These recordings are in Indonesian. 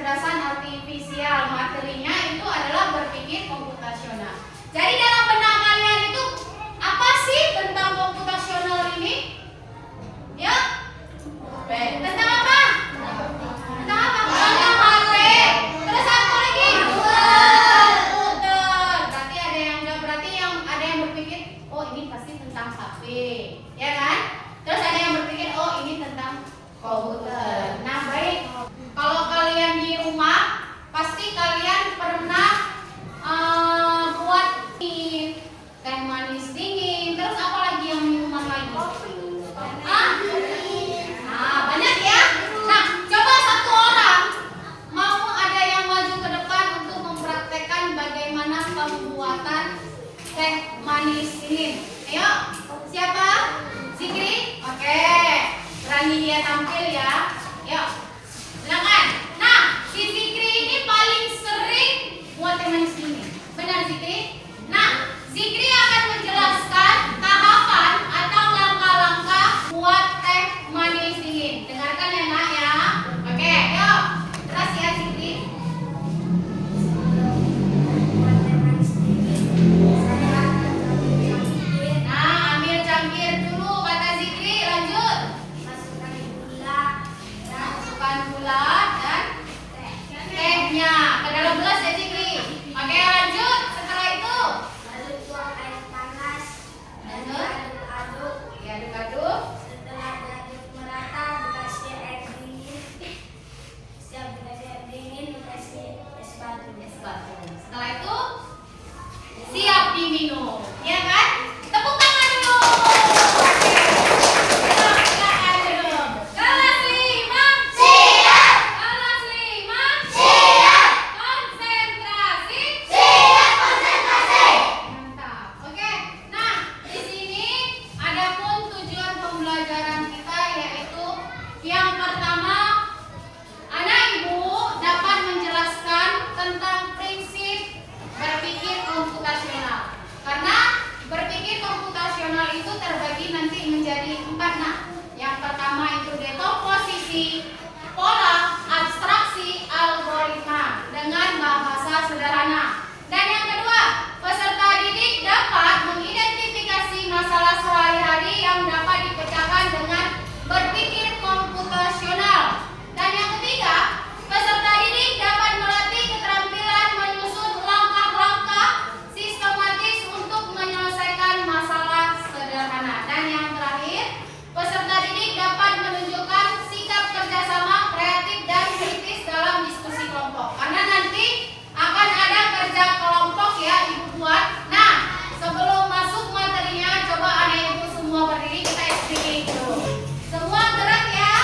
kecerdasan artifisial. Materinya itu adalah berpikir komputasional. Jadi dalam benak kalian itu apa sih tentang komputasional ini? Ya? Tentang apa? Tentang apa? Tentang HP. Terus apa lagi? Komputer. Berarti ada yang enggak, berarti yang ada yang berpikir, oh ini pasti tentang HP. Ya kan? Terus ada yang berpikir, oh ini tentang komputer. Nah, baik. Kalau kalian di rumah, pasti kalian pernah buat teh manis dingin. Terus apa lagi yang minuman lagi? Nah, banyak ya. Nah, coba satu orang mau ada yang maju ke depan untuk mempraktekkan bagaimana pembuatan teh manis dingin. Ayo, siapa? Zikri? Oke. Berani dia tampil ya. Yuk. Silakan. Nah, si Zikri ini paling sering buat teh manis dingin. Benar Zikri? Nah, Zikri akan menjelaskan tahapan atau langkah-langkah buat teh manis dingin. Dengarkan ya nak ya. Oke, yuk. Terus ya Zikri. Nah, ambil cangkir dulu kata Zikri. Lanjut. Masukkan gula dan tehnya ke dalam gelas ya Zikri. Oke, lanjut. Setelah itu Lalu tuang air panas dan diaduk-aduk. diaduk-aduk. Setelah diaduk merata, dikasih air dingin. Siap dikasih air dingin, dikasih es batu. Setelah itu siap diminum, ya kan? Tepuk tangan dulu. Silakan dulu. Kelas 5 siap. Kelas 5 siap. Konsentrasi siap. Mantap. Oke. Nah, di sini adapun tujuan pembelajaran kita yaitu yang pertama, anak ibu dapat menjelaskan tentang prinsip berpikir komputasional. Karena berpikir komputasional itu terbagi nanti menjadi 4 nah. Yang pertama itu dekomposisi, pola, abstraksi, algoritma dengan bahasa sederhana. Dan yang kedua, peserta didik dapat mengidentifikasi masalah sehari-hari yang dapat dipecahkan dengan berpikir komputasional. Dan yang ketiga, peserta didik dapat melatih keterampilan menyusun langkah-langkah sistematis untuk menyelesaikan masalah sederhana. Dan yang terakhir, peserta didik dapat menunjukkan sikap kerjasama kreatif dan kritis dalam diskusi kelompok. Karena nanti akan ada kerja kelompok ya ibu buat. Nah, sebelum masuk materinya, coba anak ibu semua berdiri, kita explain dulu. Semua gerak ya.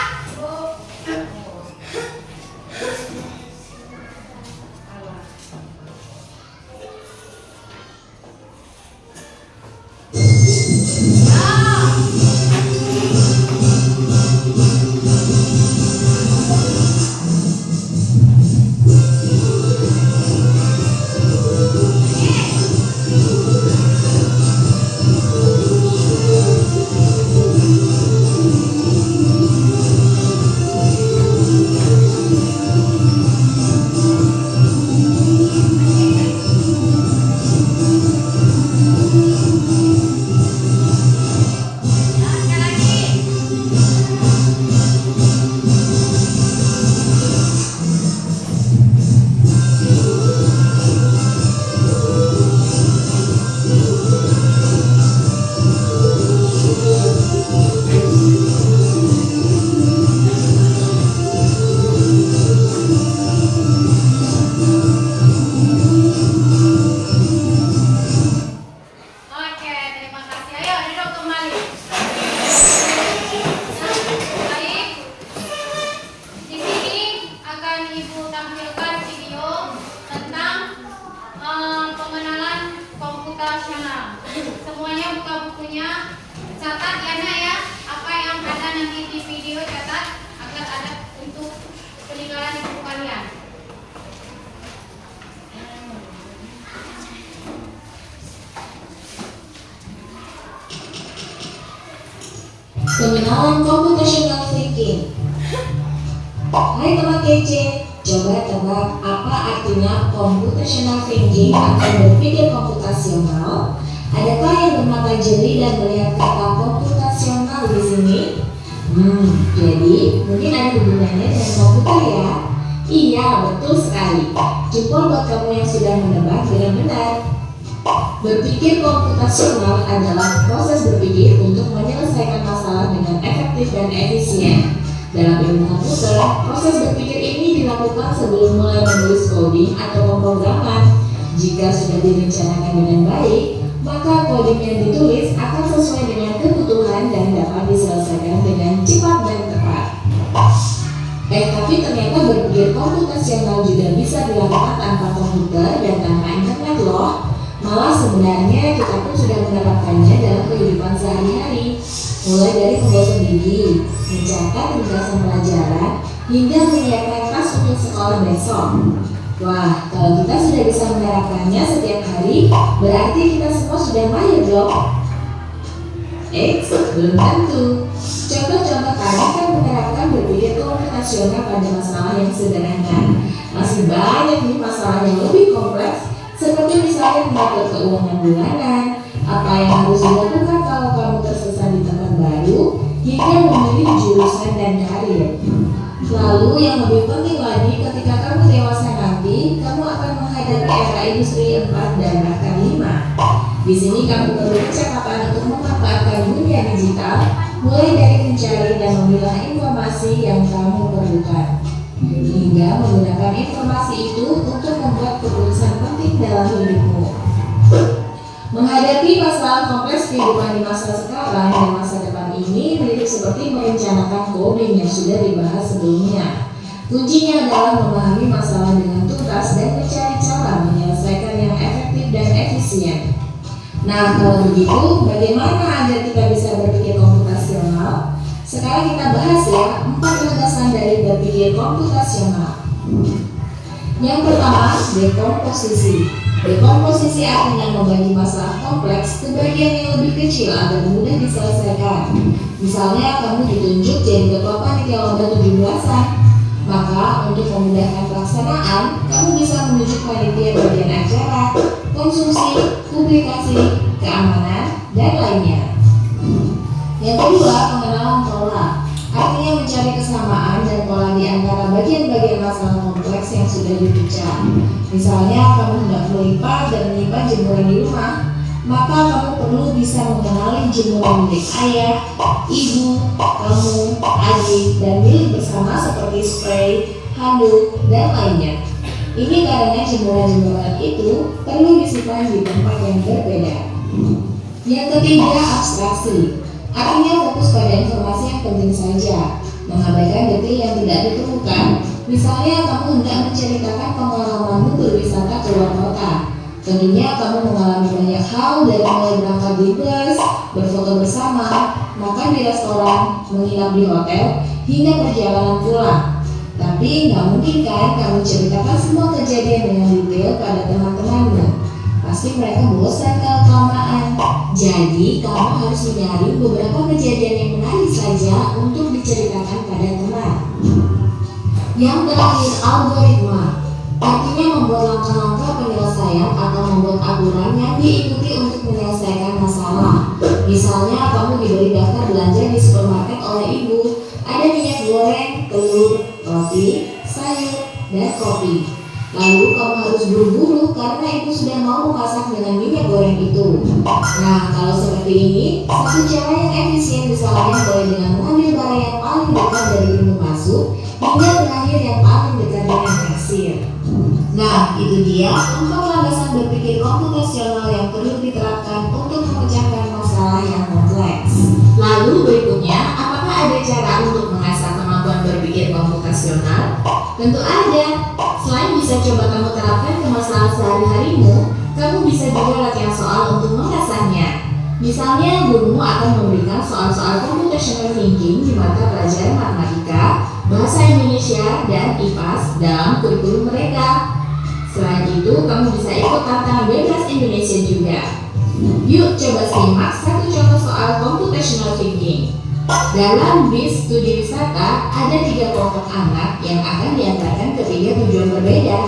Oke, terima kasih. Ayo duduk kembali. Baik. Di sini akan ibu tampilkan video tentang pengenalan komputasional. Semuanya buka bukunya, catat ya nak ya. Apa yang ada nanti di video catat agar ada untuk peninggalan ibu kalian. Pengenalan computational thinking. Hai teman kece, Coba tebak apa artinya computational thinking atau berpikir komputasional? Adakah yang bermata jeli dan melihat kata komputasional di sini? Jadi mungkin ada hubungannya dengan komputer ya? Iya, betul sekali. Jempol buat kamu yang sudah menebak dengan benar. Berpikir komputasional adalah proses berpikir untuk menyelesaikan masalah dengan efektif dan efisien. Dalam ilmu komputer, proses berpikir ini dilakukan sebelum mulai menulis coding atau pemrograman. Jika sudah direncanakan dengan baik, maka coding yang ditulis akan sesuai dengan kebutuhan dan dapat diselesaikan dengan cepat dan tepat. Tapi ternyata berpikir komputasional juga bisa dilakukan tanpa komputer dan tanpa internet loh. Malah sebenarnya kita pun sudah menerapkannya dalam kehidupan sehari-hari. Mulai dari menggosok gigi, mencatat ringkasan pelajaran, hingga menyiapkan tas untuk sekolah besok. Wah, kalau kita sudah bisa menerapkannya setiap hari, berarti kita semua sudah mahir dong. Belum tentu. Contoh-contoh tadi kan menerapkan berpikir komputasional pada masalah yang sederhana. Masih banyak nih masalah yang lebih kompleks, seperti misalnya mengatur keuangan bulanan, apa yang harus dilakukan kalau kamu tersesat di tempat baru, hingga memilih jurusan dan karir. Lalu yang lebih penting lagi, ketika kamu dewasa nanti, kamu akan menghadapi era industri 4 dan bahkan 5. Di sini kamu perlu kecepatan untuk memanfaatkan dunia digital, mulai dari mencari dan memilah informasi yang kamu perlukan, hingga menggunakan informasi itu untuk membuat keputusan penting dalam hidupmu. Menghadapi masalah kompleks kehidupan di masa sekarang dan masa depan ini mirip seperti merencanakan coding yang sudah dibahas sebelumnya. Kuncinya adalah memahami masalah dengan tuntas dan mencari cara menyelesaikan yang efektif dan efisien. Nah, kalau begitu, bagaimana agar kita bisa berpikir komputasional? Sekarang kita bahas ya 4 landasan dari berpikir komputasional. Yang pertama, dekomposisi. Dekomposisi artinya membagi masalah kompleks ke bagian yang lebih kecil agar mudah diselesaikan. Misalnya kamu ditunjuk jadi ketua panitia lomba 17-an. Maka untuk memudahkan pelaksanaan, kamu bisa menunjuk panitia bagian acara, konsumsi, publikasi, keamanan, dan lainnya. Yang kedua, pengenalan pola. Artinya mencari kesamaan dan pola di antara bagian-bagian masalah kompleks yang sudah dipecah. Misalnya kamu hendak melipat dan menyimpan jemuran di rumah, maka kamu perlu bisa mengenali jemuran milik ayah, ibu, kamu, adik, dan milik bersama seperti spray, handuk, dan lainnya. Ini karena jemuran-jemuran itu perlu disimpan di tempat yang berbeda. Yang ketiga, abstraksi. Artinya fokus pada informasi yang penting saja, mengabaikan detail yang tidak diperlukan. Misalnya kamu hendak menceritakan pengalamanmu berwisata ke luar kota. Tentunya kamu mengalami banyak hal dari mulai berangkat di bus, berfoto bersama, makan di restoran, menginap di hotel, hingga perjalanan pulang. Tapi nggak mungkin kan kamu ceritakan semua kejadian dengan detail pada teman-temanmu. Pasti mereka bosan kalau kelamaan. Jadi kamu harus mencari beberapa kejadian yang menarik saja untuk diceritakan pada teman. Yang terakhir, algoritma. Artinya membuat langkah-langkah penyelesaian atau membuat aturan yang diikuti untuk menyelesaikan masalah. Misalnya kamu diberi daftar belanja di supermarket oleh ibu. Ada minyak goreng, telur, roti, sayur, dan kopi. Lalu kamu harus buru-buru karena ibu sudah mau memasak dengan minyak goreng itu. Nah, kalau seperti ini, satu cara yang efisien misalnya mulai dengan mengambil barang yang paling dekat dari pintu masuk hingga terakhir yang paling dekat dengan kasir. Nah, itu dia 4 landasan berpikir komputasional yang perlu diterapkan untuk memecahkan masalah yang kompleks. Lalu berikutnya, apakah ada cara untuk mengasah kemampuan berpikir komputasional? Tentu ada. Selain bisa coba kamu terapkan ke masalah sehari-harimu, kamu bisa juga latihan soal untuk mengasahnya. Misalnya, gurumu akan memberikan soal-soal computational thinking di mata pelajaran matematika, bahasa Indonesia, dan IPAS dalam kurikulum mereka. Selain itu, kamu bisa ikut tantangan bebas Indonesia juga. Yuk coba simak satu contoh soal computational thinking. Dalam BIS studi wisata, ada 3 kelompok anak yang akan diantarkan ke ketiga tujuan berbeda.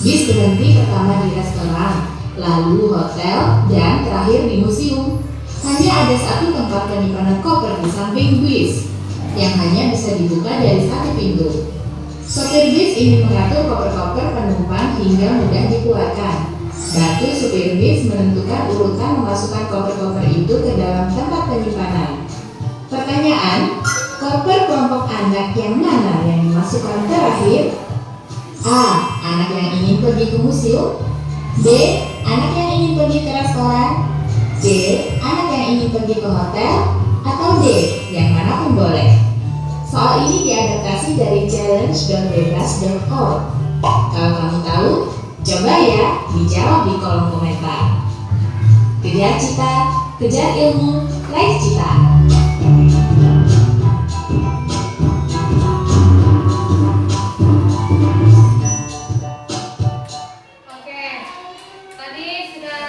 Bis berhenti pertama di restoran, lalu hotel, dan terakhir di museum. Hanya ada satu tempat penyimpanan koper di samping bis, yang hanya bisa dibuka dari satu pintu. Sopir bis ingin mengatur koper-koper penumpang hingga mudah dikeluarkan. Lalu supir bis menentukan urutan memasukkan koper-koper itu ke dalam tempat penyimpanan. Pertanyaan, koper kelompok anak yang mana yang dimasukkan terakhir? A. Anak yang ingin pergi ke museum. B. Anak yang ingin pergi ke restoran. C. Anak yang ingin pergi ke hotel. Atau D. Yang manapun boleh. Soal ini diadaptasi dari challenge.bebas.org. Kalau kamu tahu, coba ya dijawab di kolom komentar. Kejar cita, kejar ilmu, raih cita. Oke, tadi sudah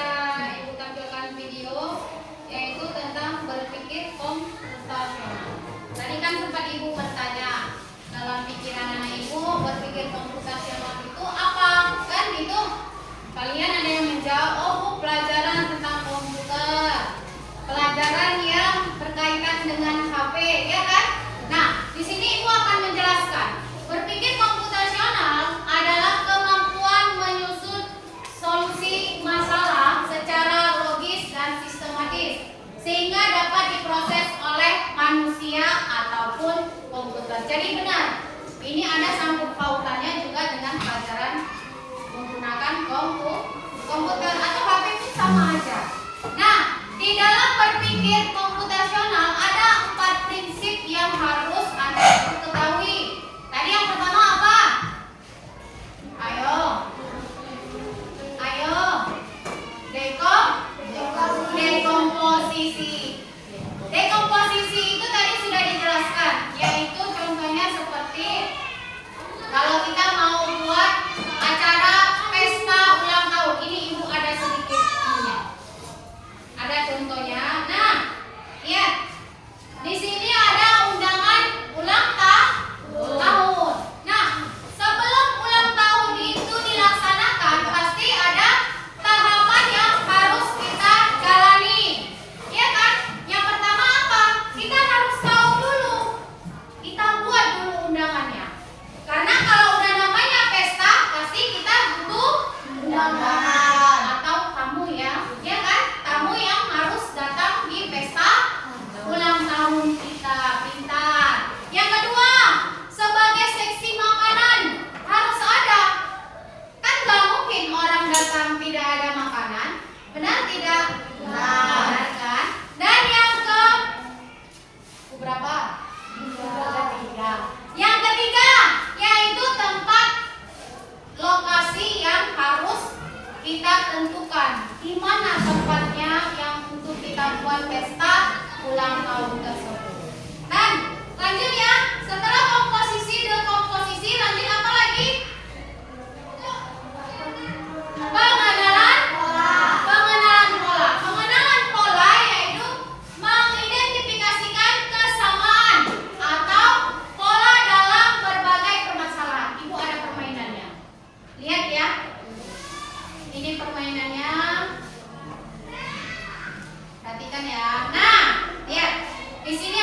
Ibu tampilkan video yaitu tentang berpikir komputasional. Tadi kan sempat Ibu bertanya dalam pikiran anak Ibu berpikir komputasional itu apa? Kan gitu. Kalian ada yang menjawab, oh Bu, pelajaran tentang komputer, pelajaran yang berkaitan dengan HP, ya kan? Nah, di sini Ibu akan menjelaskan berpikir komputasional adalah kemampuan menyusun solusi masalah secara logis dan sistematis sehingga dapat diproses oleh manusia ataupun komputer. Jadi benar, ini ada sangkut pautannya juga dengan pelajaran menggunakan komputer atau HP itu sama aja. Nah, di dalam berpikir komputasional ada 4 prinsip yang harus Anda ketahui. Tadi yang pertama apa? Ayo. Dekomposisi. Dekomposisi itu tadi sudah dijelaskan, yaitu contohnya seperti kalau kita mau buat acara pesta ulang tahun. Ini Ibu ada sedikit ininya. Ada contohnya. Nah, lihat. Di sini ada undangan ulang tahun. Nah, sebelum ulang tahun itu dilaksanakan, pasti ada tahapan yang harus kita jalani. Iya kan? Yang pertama apa? Kita harus tahu dulu. Kita buat dulu undangannya. Karena kalau udah namanya pesta, pasti kita butuh undangan atau tamu ya. Ya kan? Tamu yang harus datang di pesta ulang tahun kita. Pintar. Yang kedua, sebagai seksi makanan harus ada. Kan gak mungkin orang datang tidak ada makanan. Benar tidak? Benar kan? Dan yang berapa? Ketiga. Yang ketiga yaitu tempat lokasi yang harus kita tentukan. Di mana tempatnya yang untuk kita buat pesta ulang tahun tersebut. Dan lanjut ya. Setelah komposisi, dekomposisi, lanjut apa lagi? Pengenalan pola. Pengenalan pola yaitu mengidentifikasikan kesamaan atau pola dalam berbagai permasalahan. Ibu ada permainannya. Lihat ya. Ini permainannya. Perhatikan ya. Nah, lihat. Di sini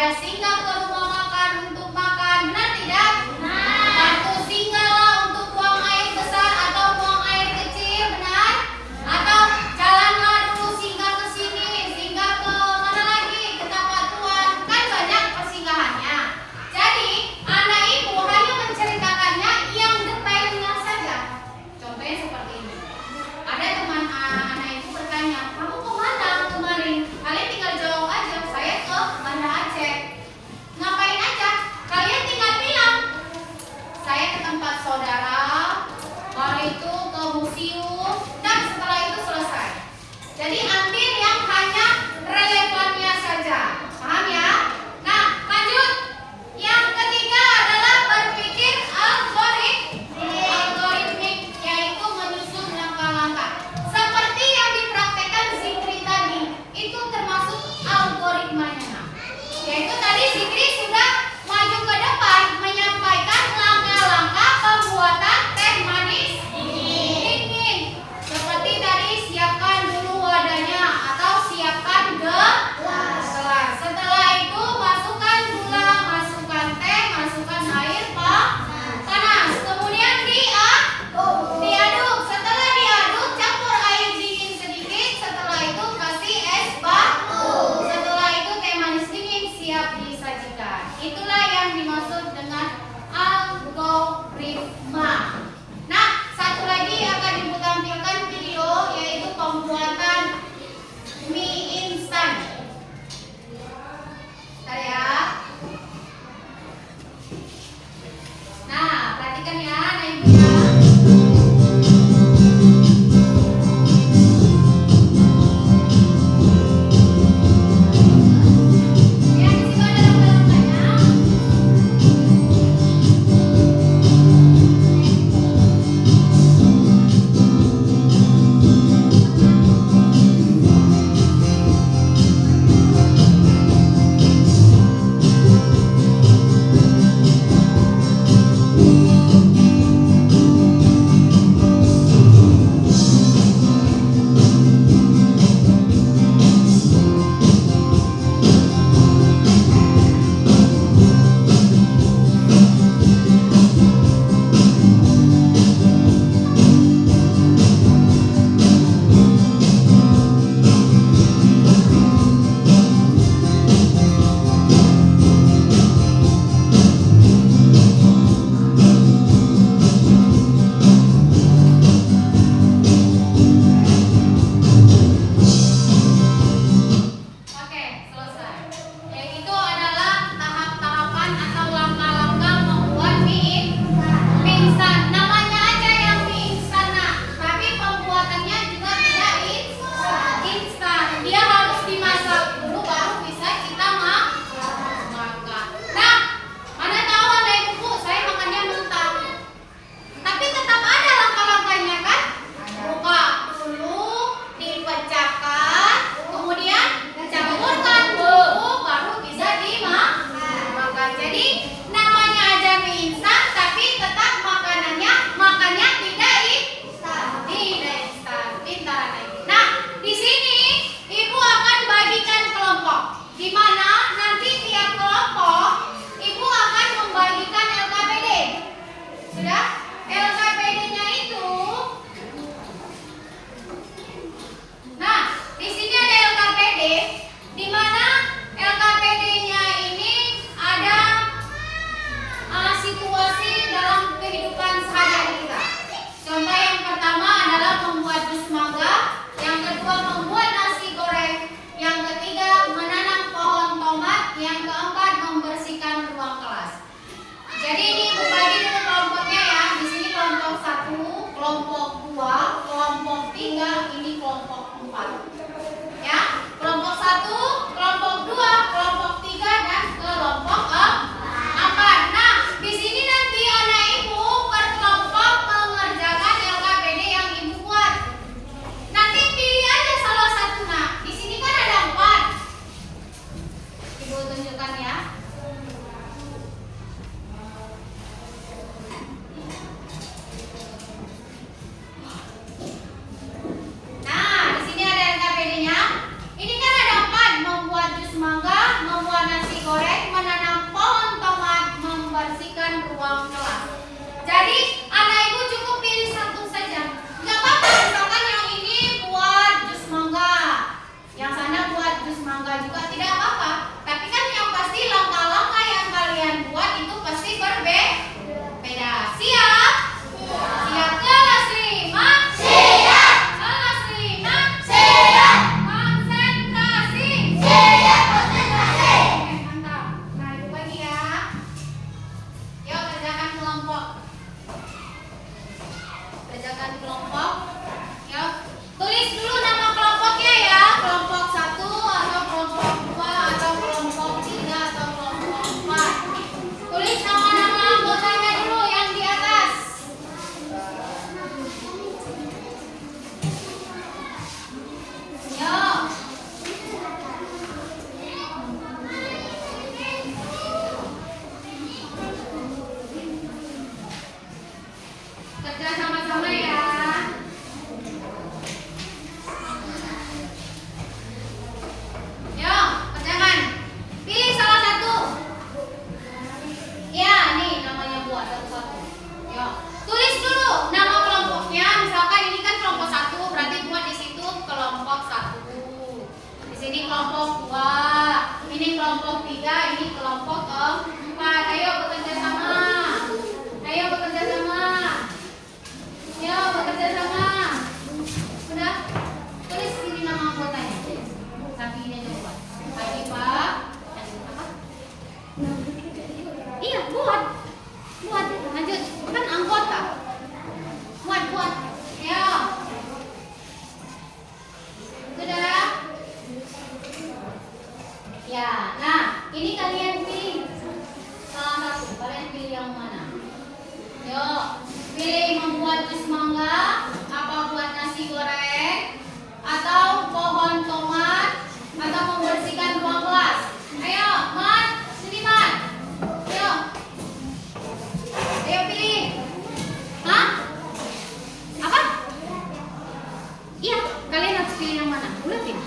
Dia singgah ke rumah makan untuk makan, benar tidak? Waktu singgahlah untuk buang air besar atau buang air kecil, benar? Atau jalanlah dulu singgah ke sini, singgah ke mana lagi? Ke tempat tuan, kan banyak persinggahannya. Jadi anak ibu hanya menceritakannya yang detailnya saja. Contohnya seperti ini. Ada teman anak ibu bertanya, kamu kemana kemarin? Kalian tinggal jawab aja, saya ke Banda Aceh. Ngapain aja? Kalian tinggal bilang, saya ke tempat saudara, baru itu ke museum, dan setelah itu selesai. Jadi ambil yang hanya relevannya saja. Paham ya? Nah, lanjut. Yang ketiga adalah berpikir algoritmik, yaitu menyusun langkah-langkah. Seperti yang dipraktekkan Zikri tadi, itu termasuk algoritmanya. Nah, yaitu tadi Zikri sudah maju ke depan menyampaikan langkah-langkah pembuatan teh manis dingin. Seperti tadi, siapkan dulu wadahnya atau siapkan gelas. Setelah itu masukkan gula, masukkan teh, masukkan air panas. Kemudian diaduk. Setelah diaduk, campur air dingin sedikit. Setelah itu kasih es batu. Setelah itu teh manis dingin siap disajikan. Itulah yang dimaksud dengan algoritma. Nah, satu lagi akan ditampilkan video, yaitu pembuatan mie instan. Bentar ya. Nah, perhatikan ya, anak ibu ya. Ya, di situ ada langkah-langkahnya. Oke, selesai. Yang itu adalah tahap-tahapan atau langkah-langkah membuat mie instan. Namanya aja yang mie instan, nah, tapi pembuatannya juga tidak instan. Dia harus dimasak dulu baru bisa kita makan. Nah, mana tahu anak ibu, saya makannya mentah. Tapi tetap ada langkah-langkahnya kan? Buka dulu, dipecahkan, kemudian campurkan dulu, baru bisa dimakan. Jadi namanya aja mie instan, tapi tetap makannya tidak instan. Pintar anak ibu. Nah, di sini ibu akan bagikan kelompok, di mana nanti tiap kelompok ibu akan membagikan LKPD. Sudah? LKPD-nya itu, nah, di sini ada LKPD, di mana LKPD-nya ini ada situasi dalam kehidupan sehari-hari kita. Contoh yang pertama adalah membuat jus mangga, yang kedua membuat nasi goreng, yang ketiga menanam pohon tomat, yang keempat membersihkan ruang kelas. Jadi ini ibu bagi dulu kelompoknya ya. Di sini kelompok 1, kelompok 2, kelompok 3, ini kelompok 4. Ya, kelompok 1, kelompok 2, kelompok 3, dan kelompok 4. Nah, di sini nanti anak ibu per kelompok mengerjakan LKPD yang ibu buat. Nanti pilih aja salah satu. Nah, di sini kan ada 4. Ibu tunjukkan ya. Nah, di sini ada LKPD-nya. Ini kan ada 4. ruang kelas. Jadi anak ibu cukup pilih satu saja. Nggak apa-apa, misalkan yang ini buat jus mangga, yang sana buat jus mangga juga tidak apa-apa. Tapi kan yang pasti langkah-langkah yang kalian buat itu pasti berbeda. Siap? Siap kelas 5? Siap. Kelas 5? Siap. Konsentrasi. Siap konsentrasi. Oke, mantap. Nah, ibu bagi ya. Yuk kerjakan kelompok. Kerjakan kelompok. Yuk. Tulis dulu nama kelompoknya ya. Kelompok 1 atau kelompok 2 atau kelompok 3 atau kelompok 4. Tulis nama-nama anggotanya dulu yang di atas. Yuk. Kerja sama-sama ya. Yuk, kerjakan. Pilih salah satu. Ya, nih namanya buat satu-satu. Yuk, tulis dulu nama kelompoknya. Misalkan ini kan kelompok 1, berarti buat di situ kelompok 1. Di sini kelompok 2. Ini kelompok 3, ini kelompok 4. Ayo bekerja sama. Ayo bekerja sama. Ayo bekerja sama. Sudah? Tulis sini nama anggotanya. Tapi ini aja buat. Pak. Apa? Iya, buat. Buat. Lanjut. Kan anggota. Buat. Ayo. Sudah? Ya, nah ini kalian pilih salah satu. Kalian pilih yang mana? Yuk, pilih membuat jus mangga, apa buat nasi goreng, atau pohon tomat, atau membersihkan ruang kelas. Ayo, Man, sini Man. Ayo. Ayo pilih. Hah? Apa? Iya, kalian harus pilih yang mana? Udah pilih.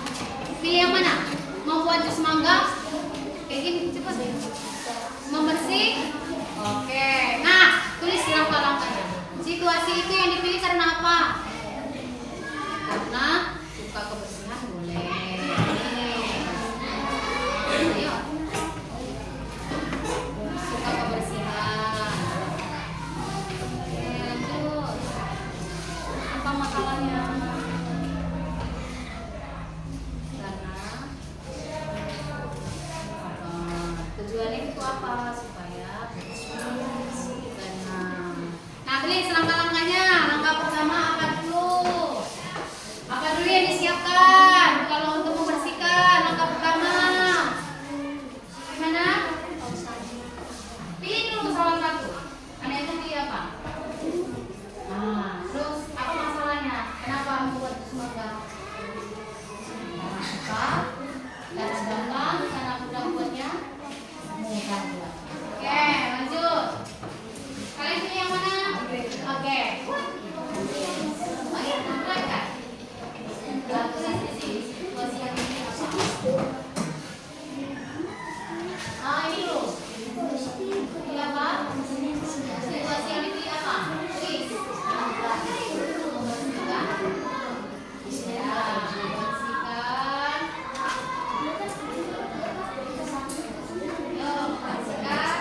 Pilih yang mana? Mau buat jus mangga? Kayak gini, cepat. Membersih? Oke. Nah, tulis langkah-langkahnya. Situasi itu yang dipilih karena apa? Karena suka kebersihan boleh. Ayo. Suka kebersihan. Oke, lanjut. Apa masalahnya? Tujuannya itu apa? Supaya benar. Nah, tulis langkah-langkahnya. Langkah pertama apa dulu? Apa dulu yang disiapkan? Kalau untuk membersihkan, langkah pertama gimana? Pilih dulu salah satu. Anda itu pilih apa? Nah, terus apa masalahnya? Kenapa membuat jus mangga? Karena suka, karena gampang, karena mudah buatnya. Oke, lanjut. Kalian pilih yang mana? Oke. Oh iya, tambahkan. Tulis di sini situasi yang ini apa? Ah, ini dulu. Pilih apa? Situasi yang dipilih apa? Tulis. Membersihkan. Ya, membersihkan.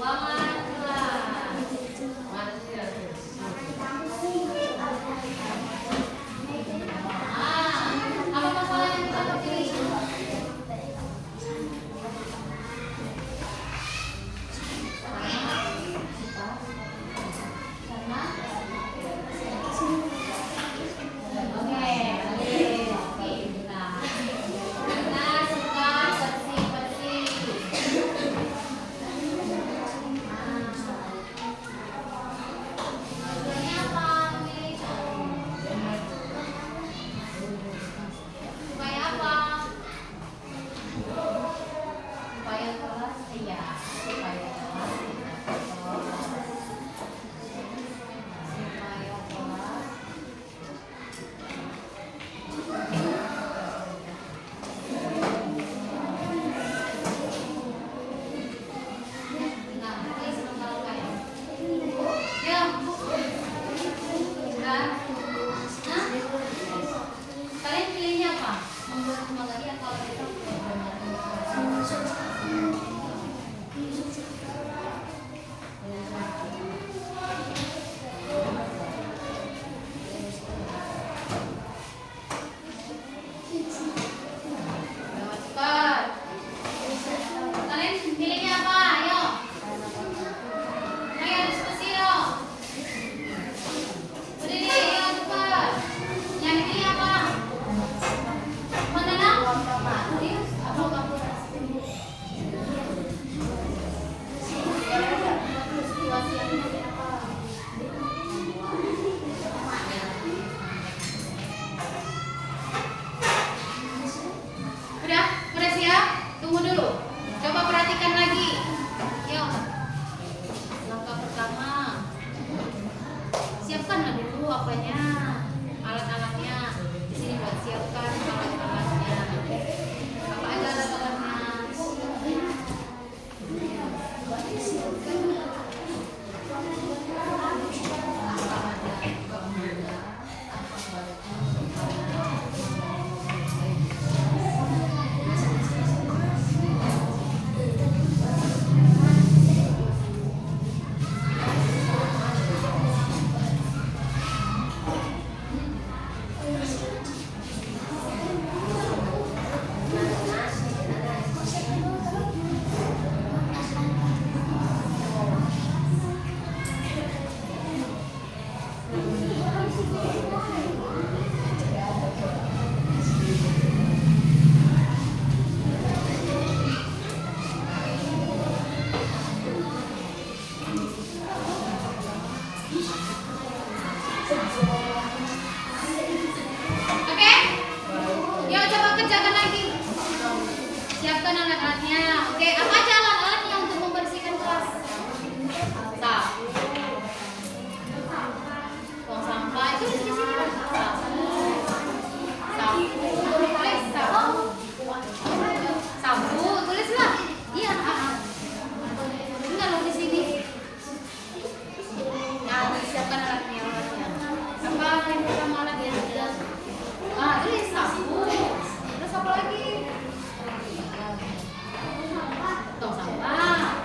Ruangan kelas. Apa masalah yang kita pilih? Karena Cepat. Kalian pilihnya apa? Ayo. Ayo diskusi dong. Udah deh, ayo cepat. Yang dipilih apa? Mana nak? Serius? Apa kamu? Situasi yang ini apa? Udah siap? Tunggu dulu. Coba perhatikan lagi. Yuk. Langkah pertama. Siapkanlah dulu apanya, alat-alatnya. Di sini buat siapkan alat-alatnya. Apa aja alat-alatnya? Oke? Yuk coba kerjakan lagi. Siapkan alat-alatnya. Oke, apa aja alat-alatnya untuk membersihkan kelas? Sapu. Buang sampah itu di sini. Sapu. Tulis sapu. Sapu, tulislah. Iya, enggak lo di sini. Nah, siapkan alatnya. Apa yang pertama alatnya? Tulis sapu. Terus apa lagi? Tong sampah.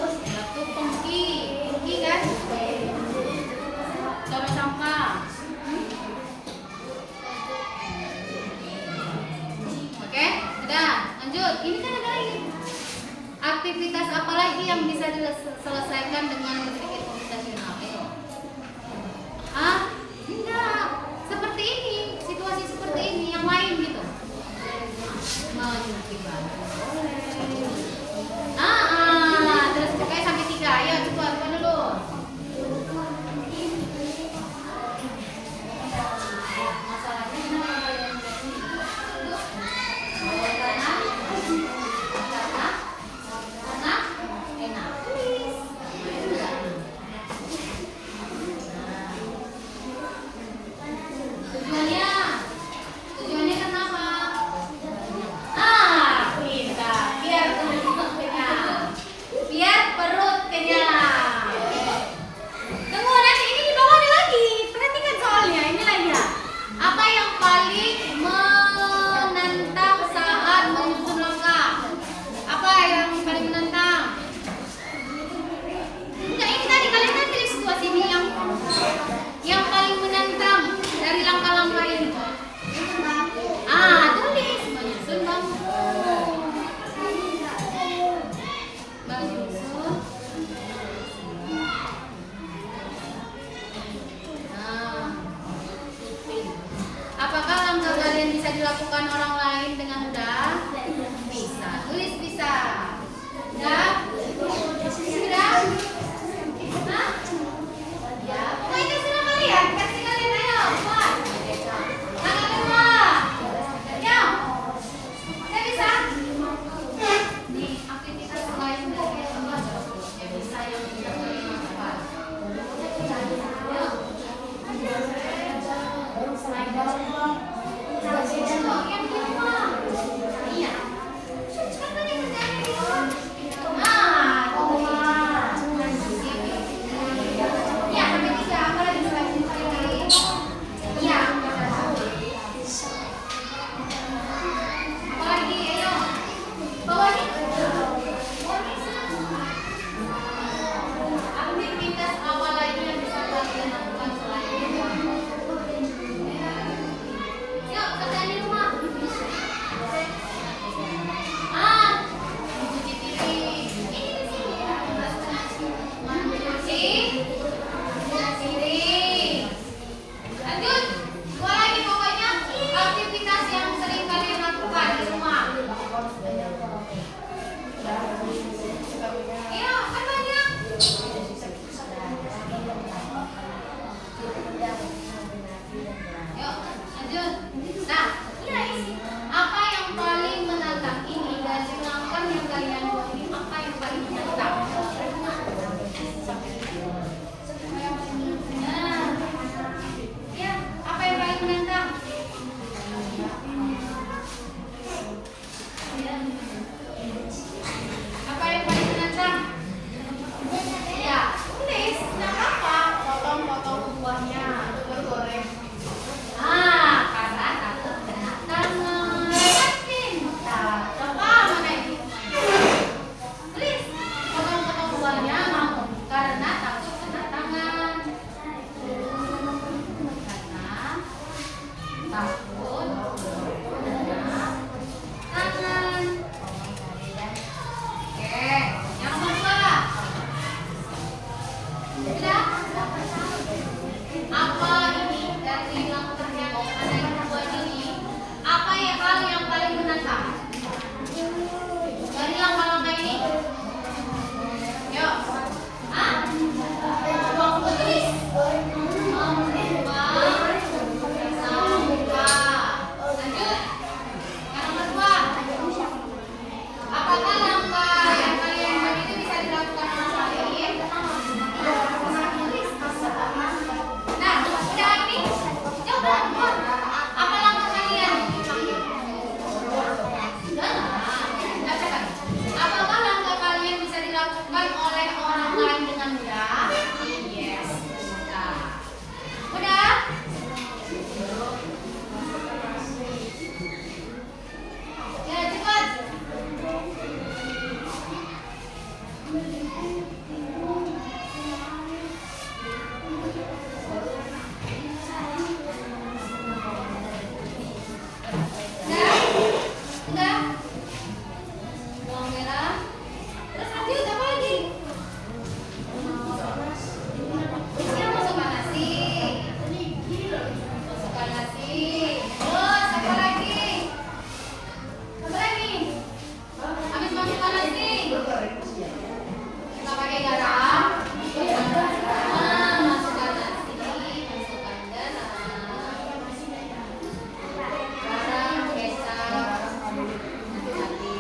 Satu pengki kan? Dorong sampah. Oke, udah lanjut. Ini kan ada lagi. Aktivitas apa lagi yang bisa diselesaikan dengan berpikir komputasional? Ayo. Enggak. Seperti ini, situasi seperti ini, yang lain gitu. Menyuci baju boleh. Terus pokoknya sampai 3. Ayo coba dulu. Masalahnya karena enak. Tujuannya kenapa? Pintar. Biar teman-teman Bawang merah. Terus lanjut apa lagi? Terusnya masukkan nasi. Masukkan nasi. Terus apa lagi? Apa lagi? Habis masukkan nasi. Kita pakai garam. Masukkan nasi. Masukkan garam. Garam, kecap. Nanti.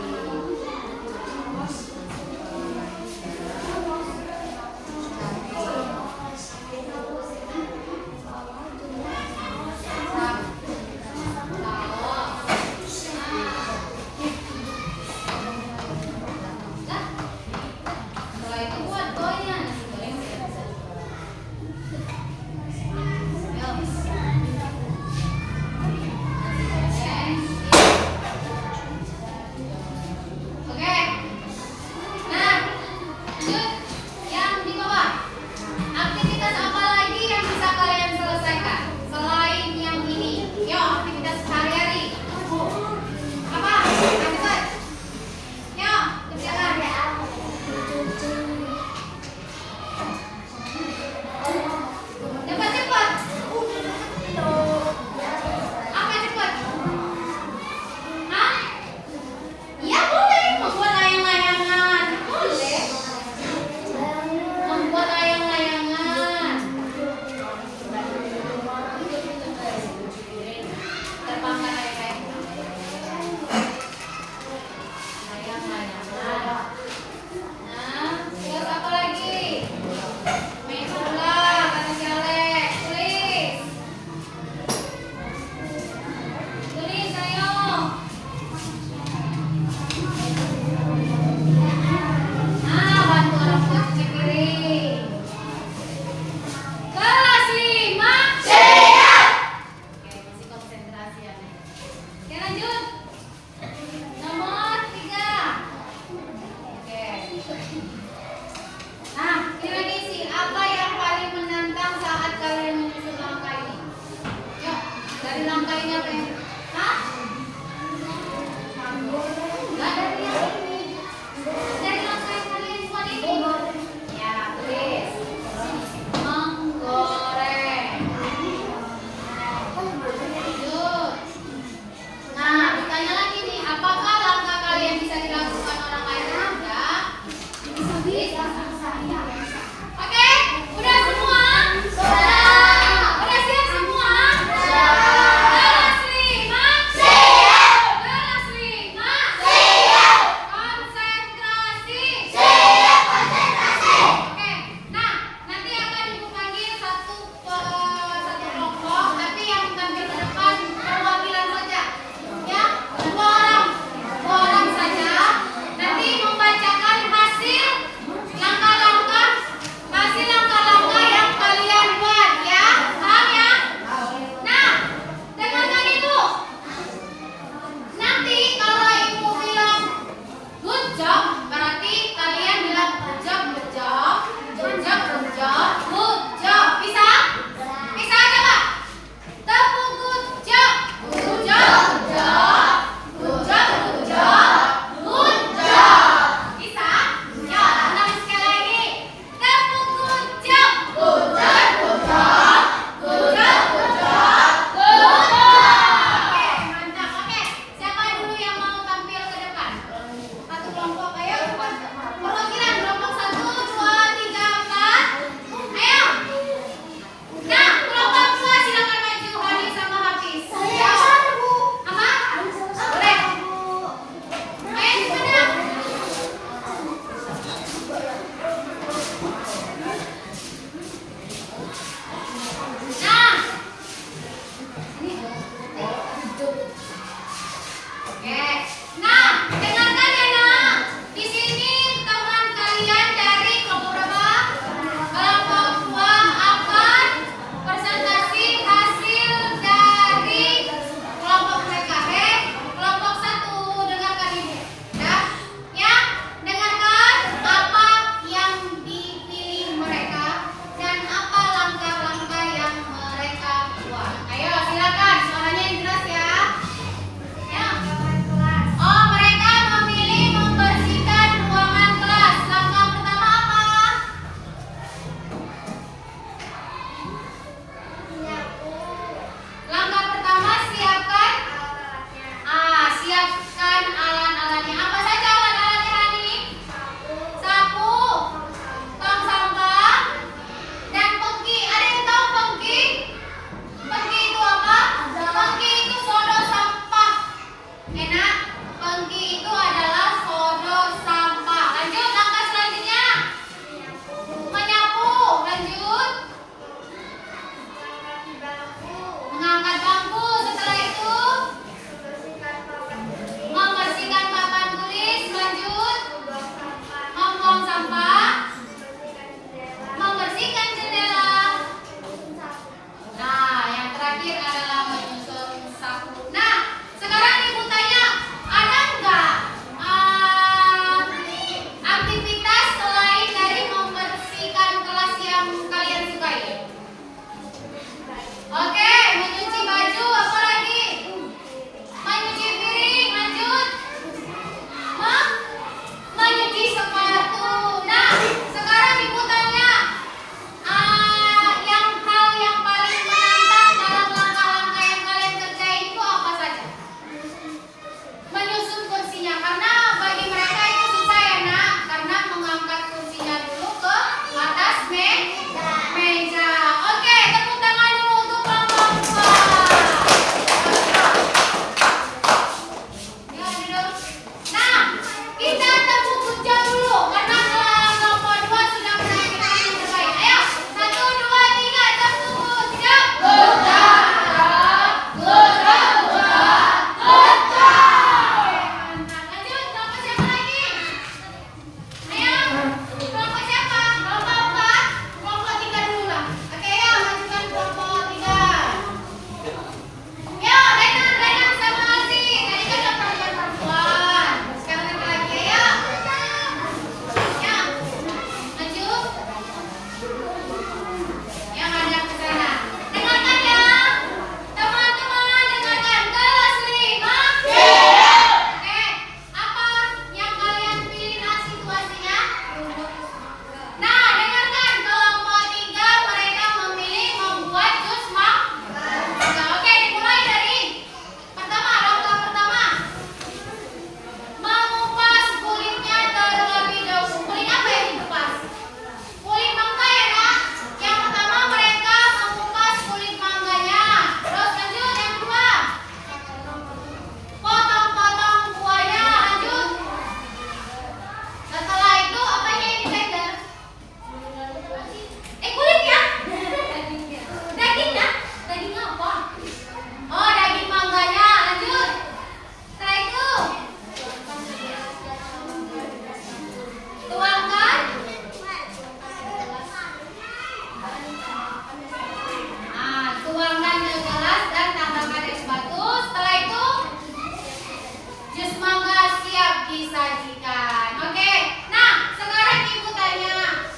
disajikan. Oke, nah sekarang ibu tanya,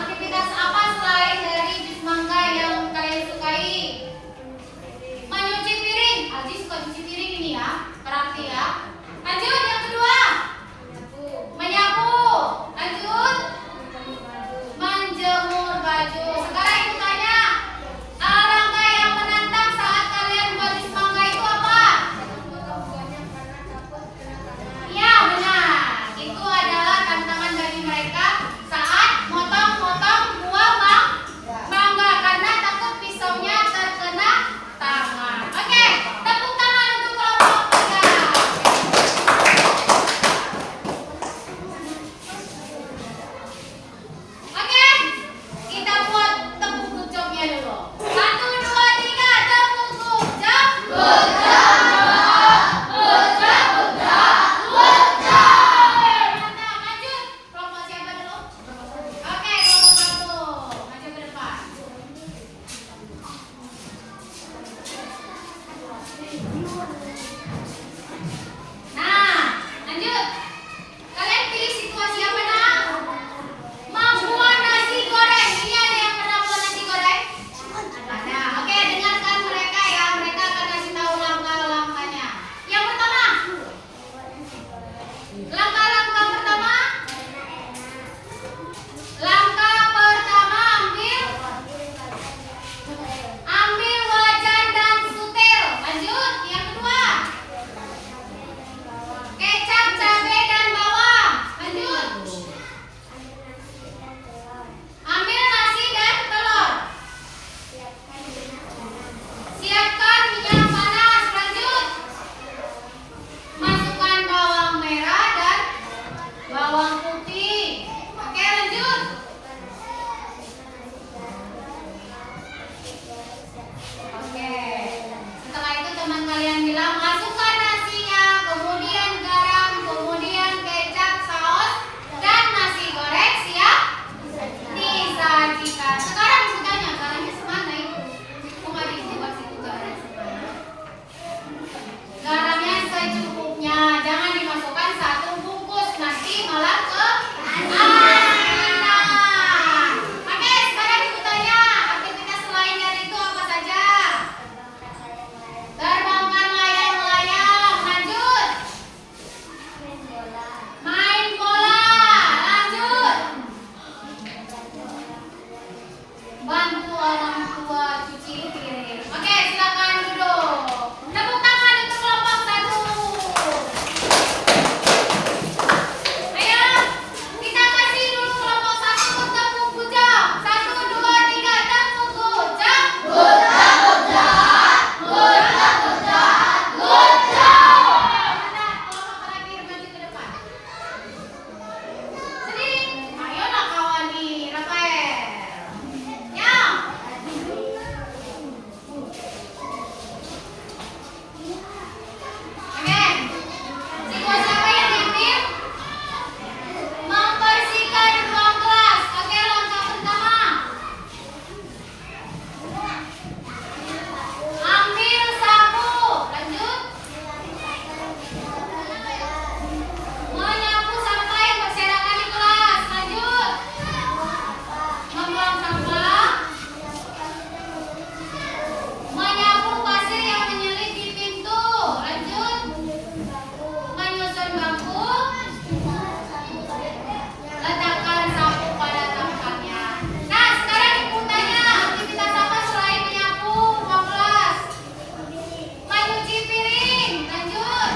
aktivitas apa selain dari jus mangga yang kalian sukai? Menyuci piring. Alji suka cuci piring ini ya, berarti ya. Lanjut yang kedua, menyapu. Lanjut, menjemur baju. Sekarang ibu tanya, alangkah yang menantang saat kalian buat jus mangga itu apa? Iya benar, itu adalah tantangan bagi mereka saat motong-motong buah mangga karena takut pisaunya terkena tangan. Oke, tepuk tangan untuk kelompok 3. Oke, kita buat tepuk kucoknya dulu. 1, 2, 3, tepuk kucok. Kucok, kucok, kucok, kucok. Mantap, lanjut. Kelompok siapa dulu? Oke, kelompok 1. Maju ke depan. Nah, lanjut. Kalian pilih situasi apa nak? Membuat nasi goreng. Ini ada yang pernah buat nasi goreng? Ada. Oke, dengarkan mereka ya. Mereka akan kasih tahu langkah-langkahnya. Yang pertama, langkah-langkah pertama. Langkah pertama, ambil wajan dan sutil. Lanjut, yang kedua, kecap, cabai dan bawang. Lanjut, ambil nasi dan telur. Siapkan minyak panas. Lanjut, masukkan bawang merah dan bawang putih. Oke, lanjut. Oke, setelah itu teman kalian bilang masukkan nasinya, kemudian garam, kemudian kecap, saus, dan nasi goreng siap disajikan. Sekarang ibu tanya, garamnya semana ibu? Kok nggak dibuat situ garam semana? Garamnya secukupnya, jangan dimasukkan satu bungkus, nanti malah keasinan. Oke, sekarang ibu tanya, aktivitas selain dari itu apa saja? Terbangkan layang-layang. Lanjut, main bola. Lanjut, bantu orang tua cuci piring. Oke, silakan duduk. Tepuk tangan untuk kelompok 1. Ayo, kita kasih dulu kelompok 1 tepuk kucok. 1, 2, 3, tepuk kucok. Kucok, kucok, kucok, kucok, kucok. Mantap, kelompok terakhir maju ke depan. Sini, ayolah kawan nih, Rafael. Ya. Oke, situasi apa yang diambil? Membersihkan ruang kelas. Oke, langkah pertama, ambil sapu. Lanjut, menyapu sampah yang berserakan di kelas. Lanjut, membuang sampah, menyapu pasir yang menyelip di pintu. Lanjut, menyusun bangku, letakkan sapu pada tempatnya. Nah, sekarang ibu tanya, aktivitas apa selain menyapu ruang kelas? Mencuci piring. Lanjut,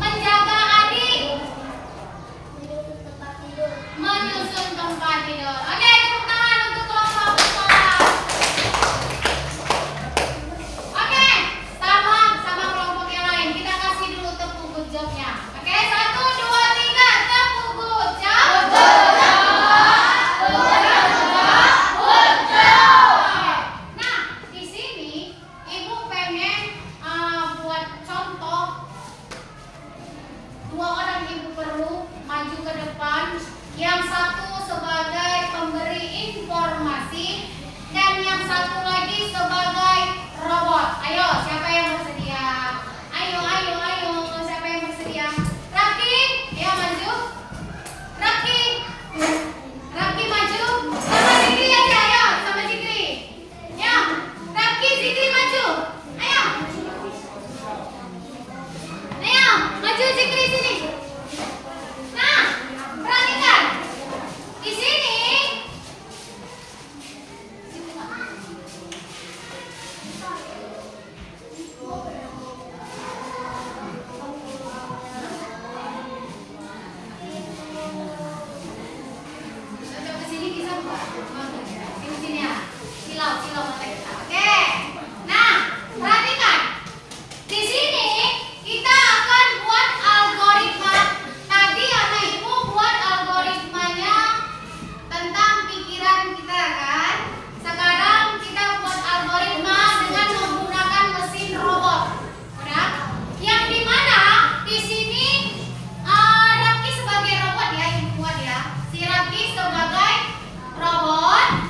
menjaga adik, menyusun tempat tidur. Oke, tepuk tangan untuk kelompok sekolah. Oke, sama kelompok yang lain. Kita kasih dulu tepuk kucoknya. Oke, 1, 2, 3, tepuk kucok. Nah, di sini ibu pengen buat contoh. 2 orang ibu perlu maju ke depan. Yang satu sebagai pemberi informasi dan yang satu lagi sebagai robot. Ayo, siapa yang bersedia? Ayo, siapa yang bersedia? Sini ya. Silau mata kita. Oke. Nah, perhatikan. Di sini kita akan buat algoritma. Tadi anak ibu buat algoritmanya tentang pikiran kita kan. Sekarang kita buat algoritma dengan menggunakan mesin robot. Udah? Yang dimana di sini Rafki sebagai robot ya, ibu buat ya. Si Rafki sebagai robot.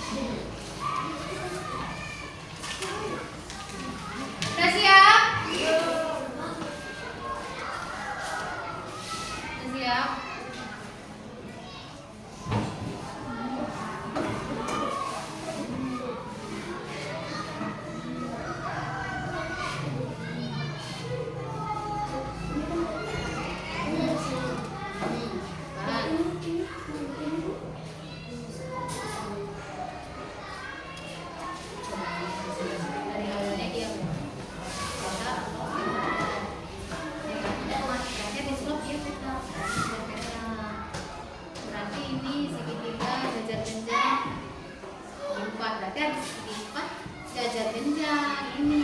Udah siap? Udah siap? Dari awalnya dia berarti ini segitiga jajar genjang empat, berarti harus segitiga empat jajar genjang ini.